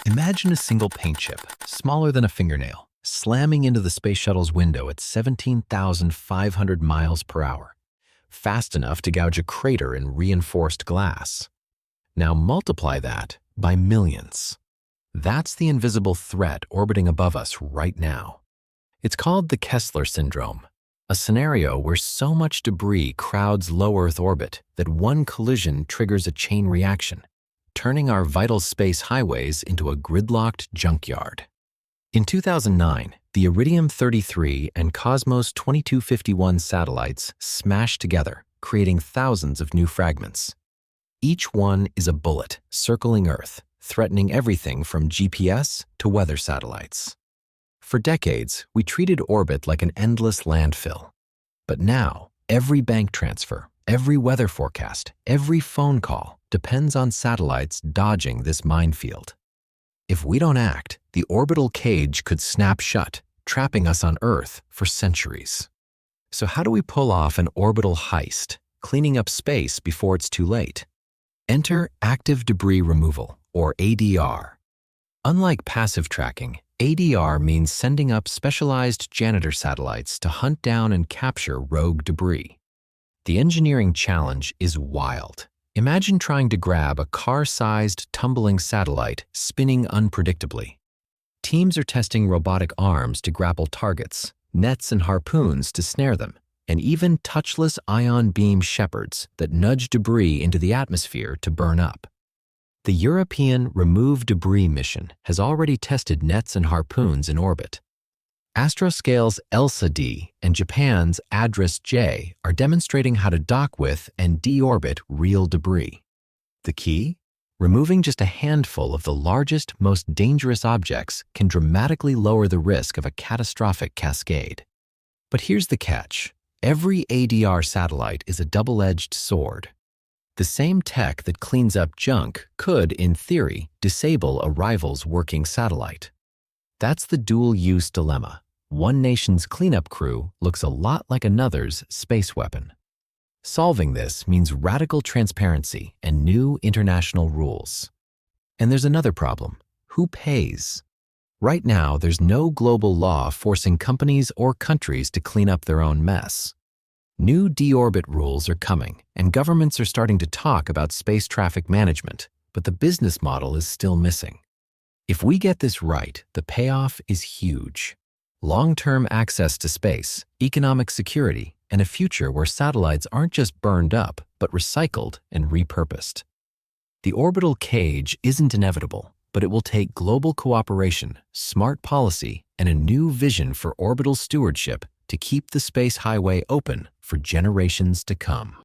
Imagine a single paint chip, smaller than a fingernail, slamming into the space shuttle's window at 17,500 miles per hour, fast enough to gouge a crater in reinforced glass. Now multiply that by millions. That's the invisible threat orbiting above us right now. It's called the Kessler syndrome, a scenario where so much debris crowds low Earth orbit that one collision triggers a chain reaction, turning our vital space highways into a gridlocked junkyard. In 2009, the Iridium-33 and Cosmos 2251 satellites smashed together, creating thousands of new fragments. Each one is a bullet circling Earth, threatening everything from GPS to weather satellites. For decades, we treated orbit like an endless landfill. But now, every bank transfer, every weather forecast, every phone call depends on satellites dodging this minefield. If we don't act, the orbital cage could snap shut, trapping us on Earth for centuries. So how do we pull off an orbital heist, cleaning up space before it's too late? Enter active debris removal, or ADR. Unlike passive tracking, ADR means sending up specialized janitor satellites to hunt down and capture rogue debris. The engineering challenge is wild. Imagine trying to grab a car-sized, tumbling satellite spinning unpredictably. Teams are testing robotic arms to grapple targets, nets and harpoons to snare them, and even touchless ion beam shepherds that nudge debris into the atmosphere to burn up. The European Remove Debris mission has already tested nets and harpoons in orbit. Astroscale's ELSA-D and Japan's ADRAS-J are demonstrating how to dock with and deorbit real debris. The key? Removing just a handful of the largest, most dangerous objects can dramatically lower the risk of a catastrophic cascade. But here's the catch. Every ADR satellite is a double-edged sword. The same tech that cleans up junk could, in theory, disable a rival's working satellite. That's the dual-use dilemma. One nation's cleanup crew looks a lot like another's space weapon. Solving this means radical transparency and new international rules. And there's another problem. Who pays? Right now, there's no global law forcing companies or countries to clean up their own mess. New deorbit rules are coming, and governments are starting to talk about space traffic management, but the business model is still missing. If we get this right, the payoff is huge. Long-term access to space, economic security, and a future where satellites aren't just burned up, but recycled and repurposed. The orbital cage isn't inevitable, but it will take global cooperation, smart policy, and a new vision for orbital stewardship to keep the space highway open for generations to come.